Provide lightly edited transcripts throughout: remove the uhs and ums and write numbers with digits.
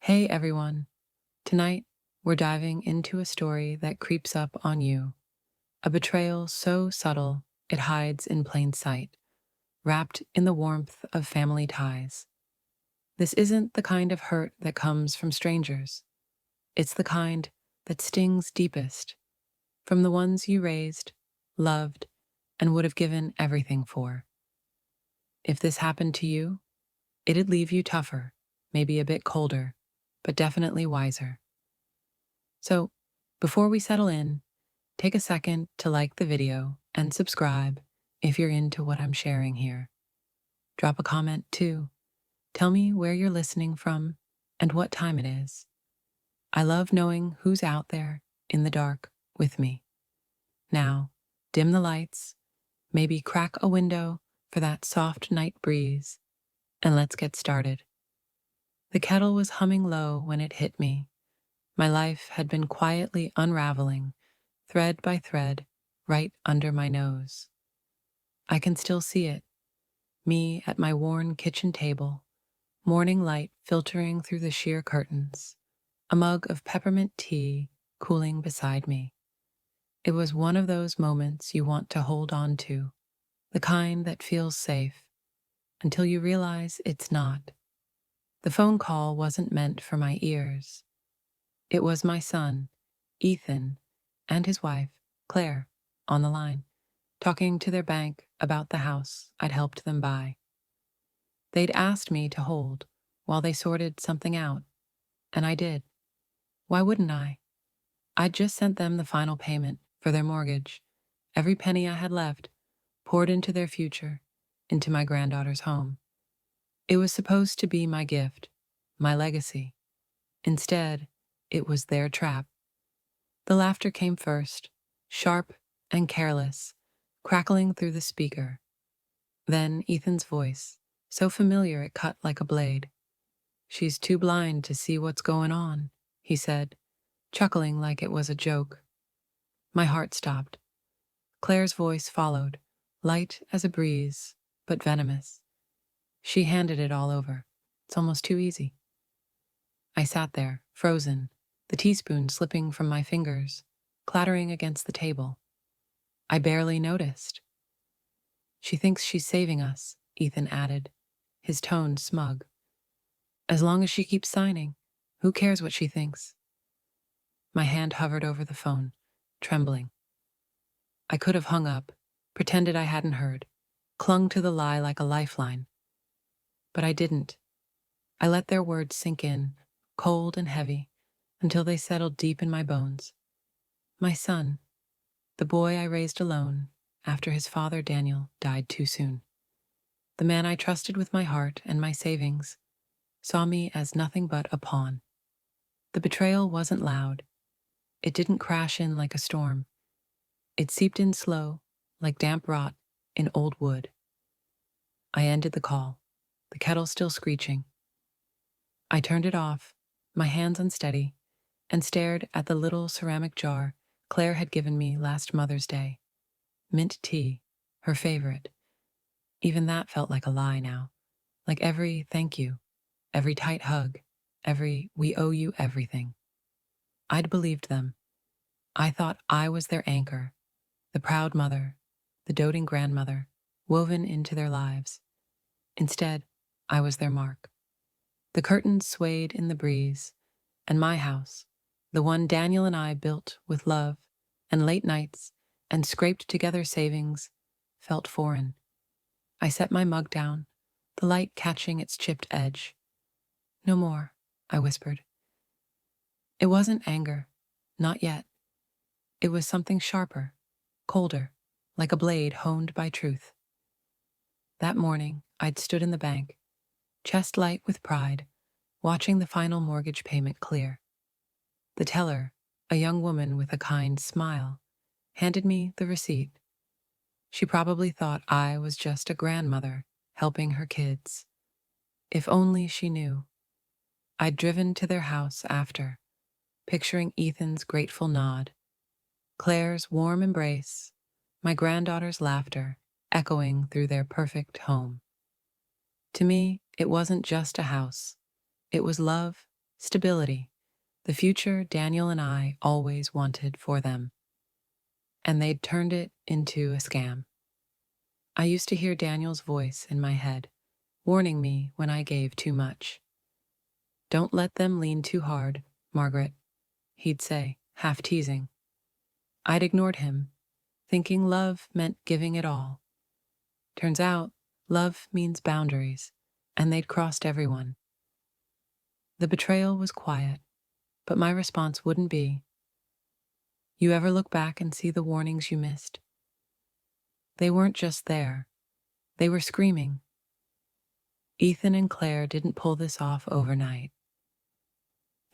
Hey everyone. Tonight, we're diving into a story that creeps up on you. A betrayal so subtle it hides in plain sight, wrapped in the warmth of family ties. This isn't the kind of hurt that comes from strangers. It's the kind that stings deepest, from the ones you raised, loved, and would have given everything for. If this happened to you, it'd leave you tougher, maybe a bit colder, but definitely wiser. So, before we settle in, take a second to like the video and subscribe if you're into what I'm sharing here. Drop a comment too. Tell me where you're listening from and what time it is. I love knowing who's out there in the dark with me. Now, dim the lights, maybe crack a window for that soft night breeze, and let's get started. The kettle was humming low when it hit me. My life had been quietly unraveling, thread by thread, right under my nose. I can still see it, me at my worn kitchen table, morning light filtering through the sheer curtains, a mug of peppermint tea cooling beside me. It was one of those moments you want to hold on to, the kind that feels safe, until you realize it's not. The phone call wasn't meant for my ears. It was my son, Ethan, and his wife, Claire, on the line, talking to their bank about the house I'd helped them buy. They'd asked me to hold while they sorted something out, and I did. Why wouldn't I? I'd just sent them the final payment for their mortgage. Every penny I had left poured into their future, into my granddaughter's home. It was supposed to be my gift, my legacy. Instead, it was their trap. The laughter came first, sharp and careless, crackling through the speaker. Then Ethan's voice, so familiar it cut like a blade. "She's too blind to see what's going on," he said, chuckling like it was a joke. My heart stopped. Claire's voice followed, light as a breeze, but venomous. She handed it all over. "It's almost too easy." I sat there, frozen, the teaspoon slipping from my fingers, clattering against the table. I barely noticed. "She thinks she's saving us," Ethan added, his tone smug. "As long as she keeps signing, who cares what she thinks?" My hand hovered over the phone, trembling. I could have hung up, pretended I hadn't heard, clung to the lie like a lifeline. But I didn't. I let their words sink in, cold and heavy, until they settled deep in my bones. My son, the boy I raised alone after his father Daniel died too soon. The man I trusted with my heart and my savings saw me as nothing but a pawn. The betrayal wasn't loud. It didn't crash in like a storm. It seeped in slow, like damp rot in old wood. I ended the call, the kettle still screeching. I turned it off, my hands unsteady, and stared at the little ceramic jar Claire had given me last Mother's Day. Mint tea, her favorite. Even that felt like a lie now, like every thank you, every tight hug, every "we owe you everything." I'd believed them. I thought I was their anchor, the proud mother, the doting grandmother, woven into their lives. Instead, I was their mark. The curtains swayed in the breeze, and my house, the one Daniel and I built with love and late nights and scraped together savings, felt foreign. I set my mug down, the light catching its chipped edge. "No more," I whispered. It wasn't anger, not yet. It was something sharper, colder, like a blade honed by truth. That morning, I'd stood in the bank, chest light with pride, watching the final mortgage payment clear. The teller, a young woman with a kind smile, handed me the receipt. She probably thought I was just a grandmother helping her kids. If only she knew. I'd driven to their house after, picturing Ethan's grateful nod, Claire's warm embrace, my granddaughter's laughter echoing through their perfect home. To me, it wasn't just a house. It was love stability, the future Daniel and I always wanted for them. And they'd turned it into a scam. I used to hear Daniel's voice in my head, warning me when I gave too much. "Don't let them lean too hard, Margaret," he'd say, half teasing. I'd ignored him, thinking love meant giving it all. Turns out, love means boundaries, and they'd crossed everyone. The betrayal was quiet, but my response wouldn't be. You ever look back and see the warnings you missed? They weren't just there. They were screaming. Ethan and Claire didn't pull this off overnight.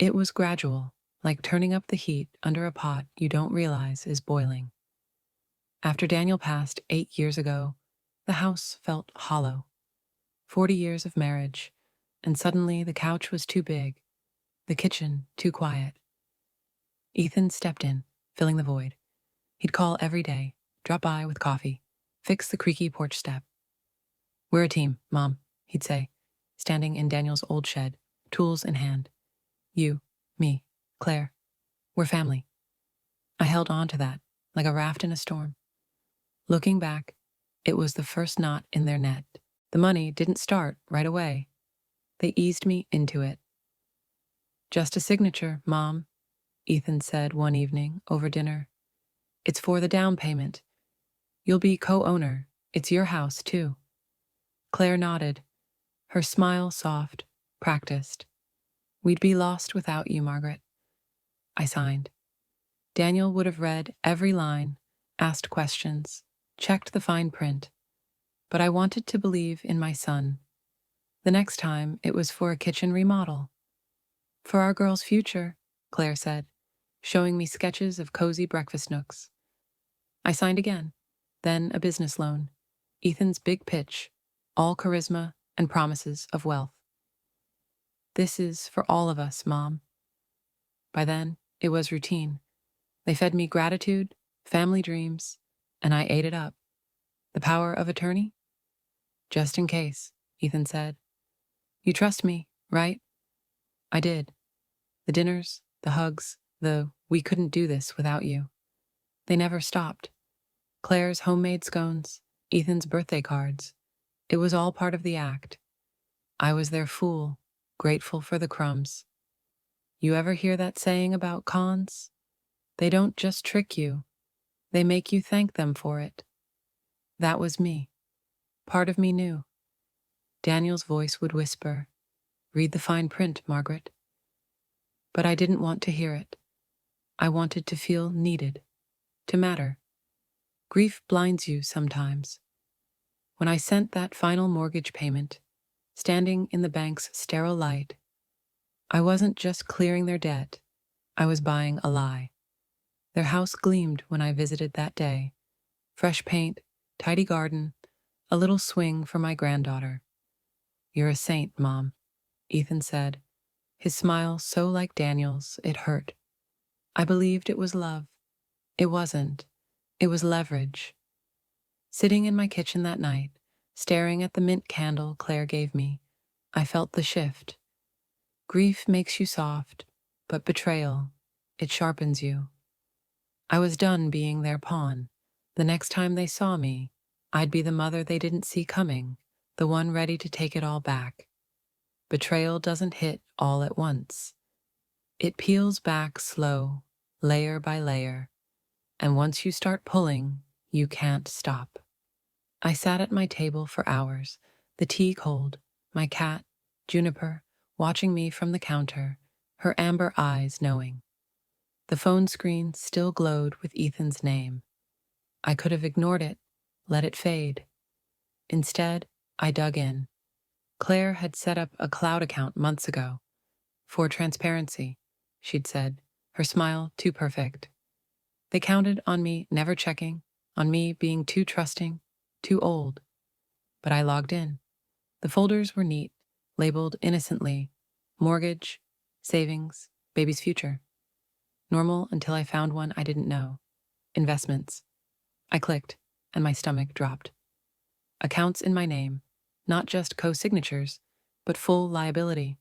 It was gradual, like turning up the heat under a pot you don't realize is boiling. After Daniel passed 8 years ago, the house felt hollow. 40 years of marriage, and suddenly the couch was too big, the kitchen too quiet. Ethan stepped in, filling the void. He'd call every day, drop by with coffee, fix the creaky porch step. "We're a team, Mom," he'd say, standing in Daniel's old shed, tools in hand. "You, me, Claire, we're family." I held on to that, like a raft in a storm. Looking back, it was the first knot in their net. The money didn't start right away. They eased me into it. "Just a signature, Mom," Ethan said one evening over dinner. "It's for the down payment. You'll be co-owner. It's your house, too." Claire nodded, her smile soft, practiced. "We'd be lost without you, Margaret." I signed. Daniel would have read every line, asked questions, checked the fine print. But I wanted to believe in my son. The next time, it was for a kitchen remodel. "For our girl's future," Claire said, showing me sketches of cozy breakfast nooks. I signed again, then a business loan. Ethan's big pitch, all charisma and promises of wealth. "This is for all of us, Mom." By then, it was routine. They fed me gratitude, family dreams, and I ate it up. The power of attorney? "Just in case," Ethan said. "You trust me, right?" I did. The dinners, the hugs, the "we couldn't do this without you." They never stopped. Claire's homemade scones, Ethan's birthday cards. It was all part of the act. I was their fool, grateful for the crumbs. You ever hear that saying about cons? They don't just trick you, they make you thank them for it. That was me. Part of me knew. Daniel's voice would whisper, "Read the fine print, Margaret." But I didn't want to hear it. I wanted to feel needed, to matter. Grief blinds you sometimes. When I sent that final mortgage payment, standing in the bank's sterile light, I wasn't just clearing their debt, I was buying a lie. Their house gleamed when I visited that day. Fresh paint, tidy garden, a little swing for my granddaughter. "You're a saint, Mom," Ethan said, his smile so like Daniel's it hurt. I believed it was love. It wasn't. It was leverage. Sitting in my kitchen that night, staring at the mint candle Claire gave me, I felt the shift. Grief makes you soft, but betrayal, it sharpens you. I was done being their pawn. The next time they saw me, I'd be the mother they didn't see coming, the one ready to take it all back. Betrayal doesn't hit all at once. It peels back slow, layer by layer, and once you start pulling, you can't stop. I sat at my table for hours, the tea cold, my cat, Juniper, watching me from the counter, her amber eyes knowing. The phone screen still glowed with Ethan's name. I could have ignored it, let it fade. Instead, I dug in. Claire had set up a cloud account months ago. "For transparency," she'd said, her smile too perfect. They counted on me never checking, on me being too trusting, too old. But I logged in. The folders were neat, labeled innocently, mortgage, savings, baby's future. Normal until I found one I didn't know. Investments. I clicked, and my stomach dropped. Accounts in my name, not just co-signatures, but full liability.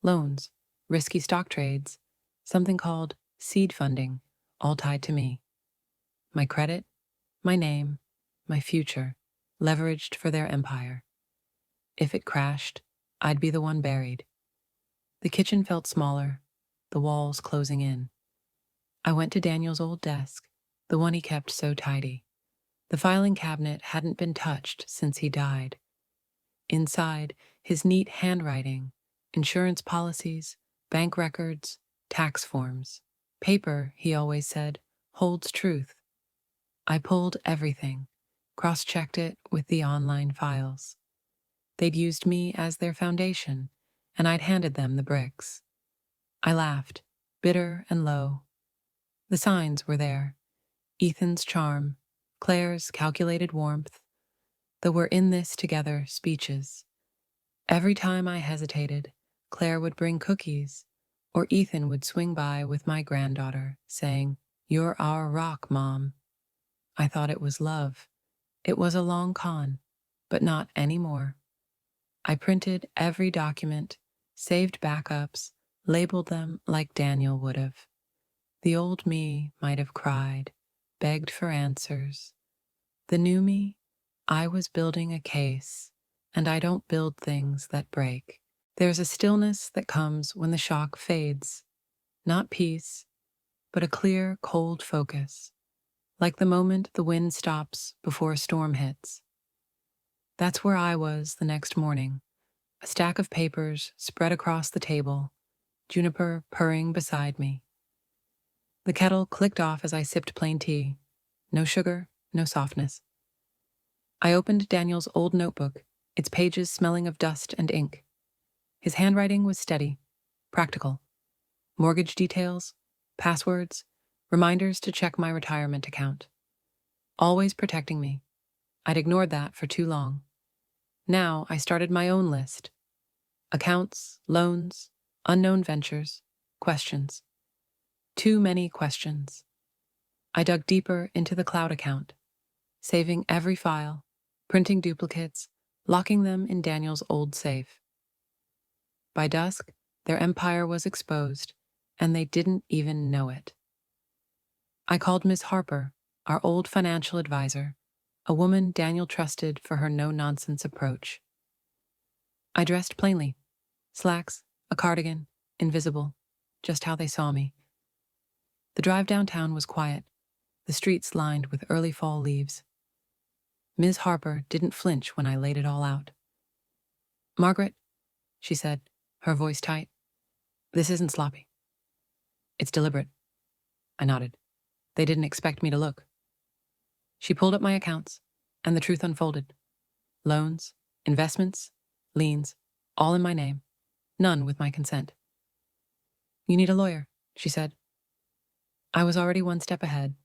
Loans, risky stock trades, something called seed funding, all tied to me. My credit, my name, my future, leveraged for their empire. If it crashed, I'd be the one buried. The kitchen felt smaller, the walls closing in. I went to Daniel's old desk, the one he kept so tidy. The filing cabinet hadn't been touched since he died. Inside, his neat handwriting, insurance policies, bank records, tax forms. Paper, he always said, holds truth. I pulled everything, cross-checked it with the online files. They'd used me as their foundation, and I'd handed them the bricks. I laughed, bitter and low. The signs were there. Ethan's charm, Claire's calculated warmth, the "we're in this together" speeches. Every time I hesitated, Claire would bring cookies, or Ethan would swing by with my granddaughter, saying, "You're our rock, Mom." I thought it was love. It was a long con, but not anymore. I printed every document, saved backups, labeled them like Daniel would have. The old me might have cried, begged for answers. The new me, I was building a case, and I don't build things that break. There's a stillness that comes when the shock fades. Not peace, but a clear, cold focus, like the moment the wind stops before a storm hits. That's where I was the next morning, a stack of papers spread across the table, Juniper purring beside me. The kettle clicked off as I sipped plain tea. No sugar, no softness. I opened Daniel's old notebook, its pages smelling of dust and ink. His handwriting was steady, practical. Mortgage details, passwords, reminders to check my retirement account. Always protecting me. I'd ignored that for too long. Now I started my own list. Accounts, loans, unknown ventures, questions. Too many questions. I dug deeper into the cloud account, saving every file, printing duplicates, locking them in Daniel's old safe. By dusk, their empire was exposed, and they didn't even know it. I called Miss Harper, our old financial advisor, a woman Daniel trusted for her no-nonsense approach. I dressed plainly, slacks, a cardigan, invisible, just how they saw me. The drive downtown was quiet, the streets lined with early fall leaves. Ms. Harper didn't flinch when I laid it all out. "Margaret," she said, her voice tight, "this isn't sloppy. It's deliberate." I nodded. They didn't expect me to look. She pulled up my accounts, and the truth unfolded. Loans, investments, liens, all in my name, none with my consent. "You need a lawyer," she said. I was already one step ahead.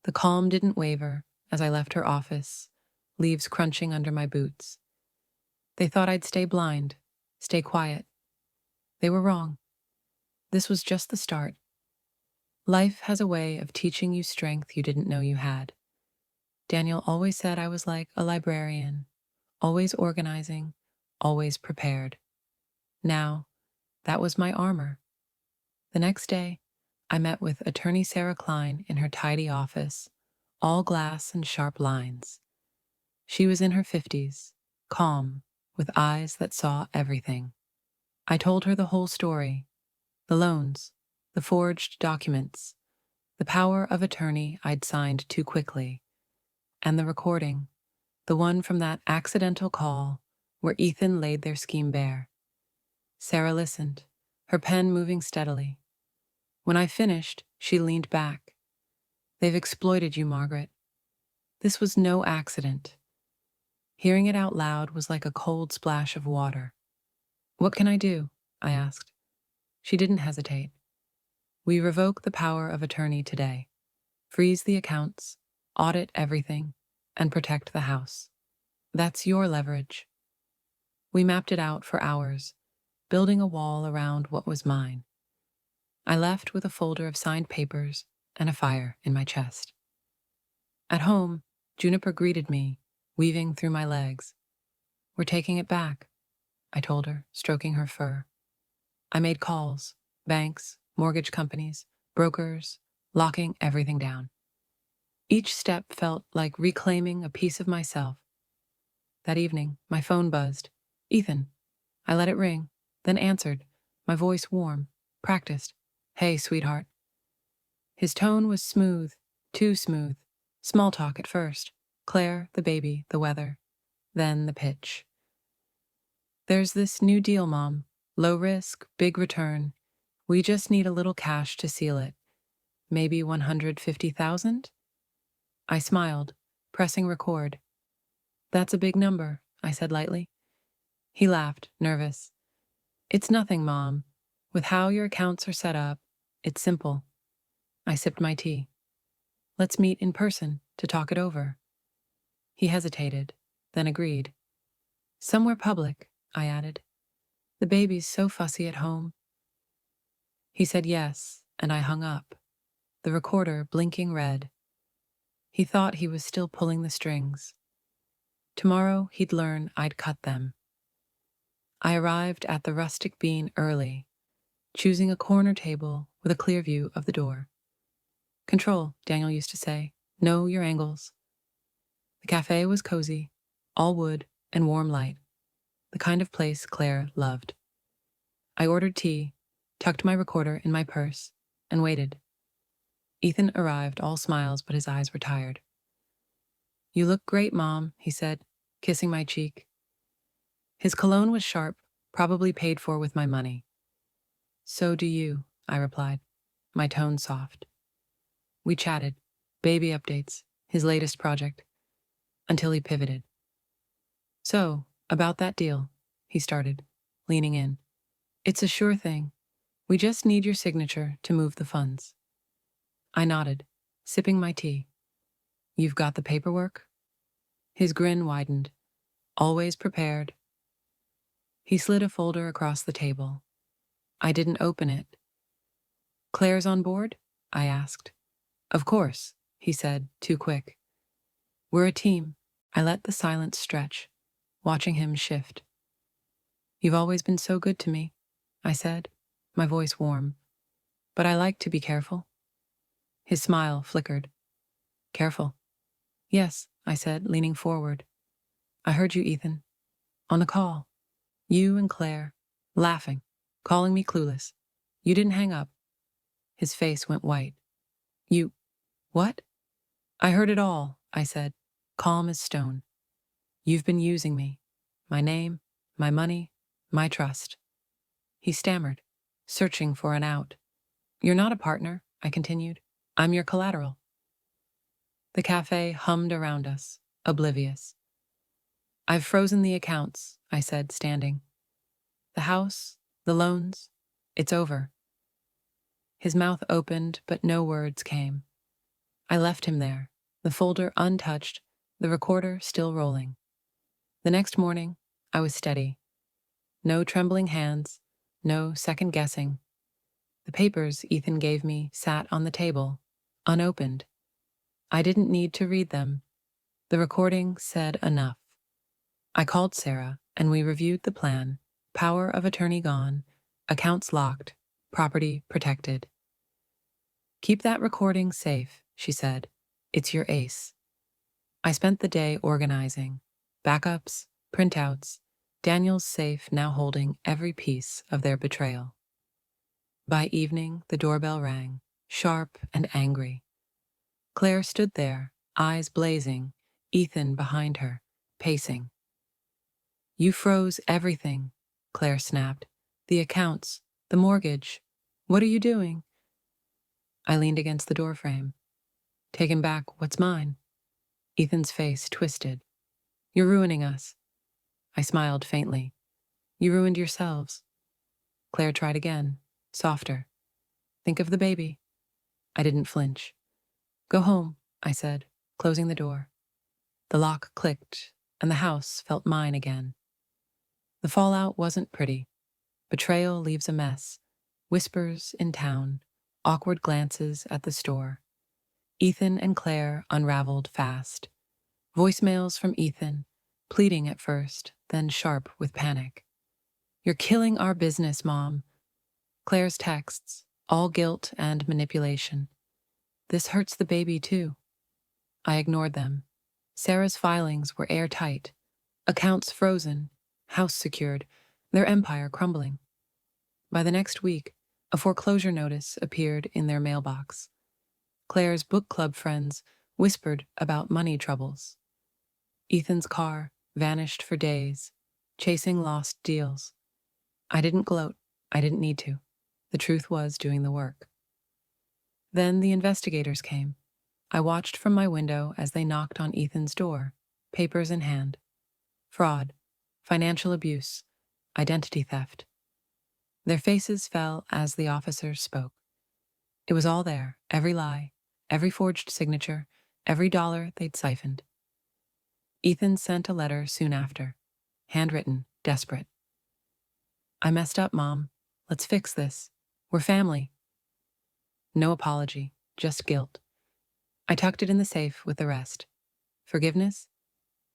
The calm didn't waver as I left her office, leaves crunching under my boots. They thought I'd stay blind, stay quiet. They were wrong. This was just the start. Life has a way of teaching you strength you didn't know you had. Daniel always said I was like a librarian, always organizing, always prepared. Now, that was my armor. The next day, I met with attorney Sarah Klein in her tidy office, all glass and sharp lines. She was in her 50s, calm, with eyes that saw everything. I told her the whole story, the loans, the forged documents, the power of attorney I'd signed too quickly, and the recording, the one from that accidental call where Ethan laid their scheme bare. Sarah listened, her pen moving steadily. When I finished, she leaned back. "They've exploited you, Margaret. This was no accident." Hearing it out loud was like a cold splash of water. "What can I do?" I asked. She didn't hesitate. "We revoke the power of attorney today, freeze the accounts, audit everything, and protect the house. That's your leverage." We mapped it out for hours, building a wall around what was mine. I left with a folder of signed papers and a fire in my chest. At home, Juniper greeted me, weaving through my legs. "We're taking it back," I told her, stroking her fur. I made calls, banks, mortgage companies, brokers, locking everything down. Each step felt like reclaiming a piece of myself. That evening, my phone buzzed. Ethan. I let it ring, then answered, my voice warm, practiced. Hey, sweetheart. His tone was smooth, too smooth. Small talk at first. Claire, the baby, the weather. Then the pitch. There's this new deal, Mom. Low risk, big return. We just need a little cash to seal it. Maybe 150,000? I smiled, pressing record. That's a big number, I said lightly. He laughed, nervous. It's nothing, Mom. With how your accounts are set up, it's simple. I sipped my tea. Let's meet in person to talk it over. He hesitated, then agreed. Somewhere public, I added. The baby's so fussy at home. He said yes, and I hung up, the recorder blinking red. He thought he was still pulling the strings. Tomorrow he'd learn I'd cut them. I arrived at the Rustic Bean early, choosing a corner table with a clear view of the door. Control, Daniel used to say. Know your angles. The cafe was cozy, all wood and warm light, the kind of place Claire loved. I ordered tea, tucked my recorder in my purse, and waited. Ethan arrived, all smiles, but his eyes were tired. You look great, Mom, he said, kissing my cheek. His cologne was sharp, probably paid for with my money. So do you, I replied, my tone soft. We chatted, baby updates, his latest project, until he pivoted. So, about that deal, he started, leaning in. It's a sure thing. We just need your signature to move the funds. I nodded, sipping my tea. You've got the paperwork? His grin widened. Always prepared. He slid a folder across the table. I didn't open it. Claire's on board? I asked. Of course, he said, too quick. We're a team. I let the silence stretch, watching him shift. You've always been so good to me, I said, my voice warm. But I like to be careful. His smile flickered. Careful. Yes, I said, leaning forward. I heard you, Ethan. On the call. You and Claire, laughing, calling me clueless. You didn't hang up. His face went white. You... what? I heard it all, I said, calm as stone. You've been using me. My name, my money, my trust. He stammered, searching for an out. You're not a partner, I continued. I'm your collateral. The cafe hummed around us, oblivious. I've frozen the accounts, I said, standing. The house, the loans, it's over. His mouth opened, but no words came. I left him there, the folder untouched, the recorder still rolling. The next morning, I was steady. No trembling hands, no second guessing. The papers Ethan gave me sat on the table, unopened. I didn't need to read them. The recording said enough. I called Sarah, and we reviewed the plan. Power of attorney gone, accounts locked, property protected. Keep that recording safe, she said. It's your ace. I spent the day organizing. Backups, printouts, Daniel's safe now holding every piece of their betrayal. By evening, the doorbell rang, sharp and angry. Claire stood there, eyes blazing, Ethan behind her, pacing. You froze everything, Claire snapped. The accounts, the mortgage. What are you doing? I leaned against the doorframe. Taking back what's mine. Ethan's face twisted. You're ruining us. I smiled faintly. You ruined yourselves. Claire tried again, softer. Think of the baby. I didn't flinch. Go home, I said, closing the door. The lock clicked, and the house felt mine again. The fallout wasn't pretty. Betrayal leaves a mess. Whispers in town, awkward glances at the store. Ethan and Claire unraveled fast. Voicemails from Ethan, pleading at first, then sharp with panic. You're killing our business, Mom. Claire's texts, all guilt and manipulation. This hurts the baby too. I ignored them. Sarah's filings were airtight, accounts frozen, house secured, their empire crumbling. By the next week, a foreclosure notice appeared in their mailbox. Claire's book club friends whispered about money troubles. Ethan's car vanished for days, chasing lost deals. I didn't gloat. I didn't need to. The truth was doing the work. Then the investigators came. I watched from my window as they knocked on Ethan's door, papers in hand. Fraud, financial abuse, identity theft. Their faces fell as the officers spoke. It was all there, every lie, every forged signature, every dollar they'd siphoned. Ethan sent a letter soon after, handwritten, desperate. I messed up, Mom. Let's fix this. We're family. No apology, just guilt. I tucked it in the safe with the rest. Forgiveness?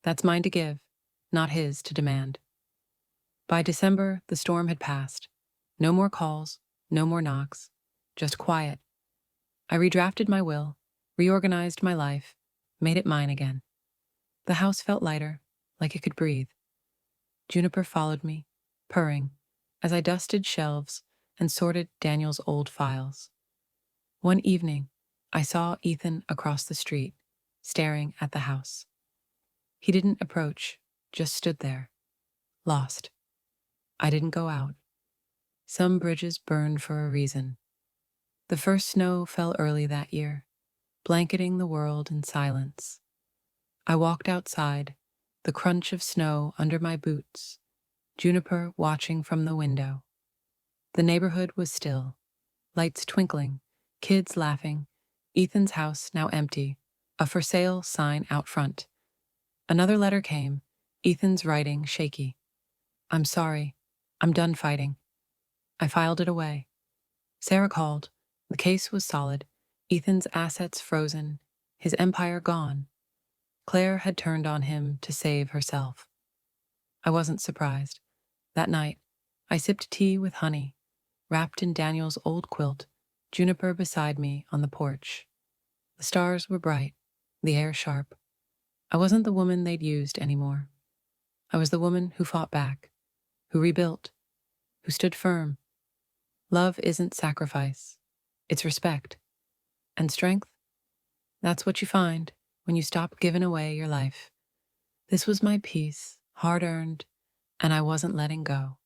That's mine to give, not his to demand. By December, the storm had passed. No more calls, no more knocks, just quiet. I redrafted my will, reorganized my life, made it mine again. The house felt lighter, like it could breathe. Juniper followed me, purring, as I dusted shelves and sorted Daniel's old files. One evening, I saw Ethan across the street, staring at the house. He didn't approach, just stood there, lost. I didn't go out. Some bridges burn for a reason. The first snow fell early that year, blanketing the world in silence. I walked outside, the crunch of snow under my boots, Juniper watching from the window. The neighborhood was still, lights twinkling, kids laughing, Ethan's house now empty, a for sale sign out front. Another letter came, Ethan's writing shaky. I'm sorry. I'm done fighting. I filed it away. Sarah called. The case was solid. Ethan's assets frozen, his empire gone. Claire had turned on him to save herself. I wasn't surprised. That night, I sipped tea with honey, wrapped in Daniel's old quilt, Juniper beside me on the porch. The stars were bright, the air sharp. I wasn't the woman they'd used anymore. I was the woman who fought back, who rebuilt, who stood firm. Love isn't sacrifice, it's respect. And strength? That's what you find when you stop giving away your life. This was my peace, hard-earned, and I wasn't letting go.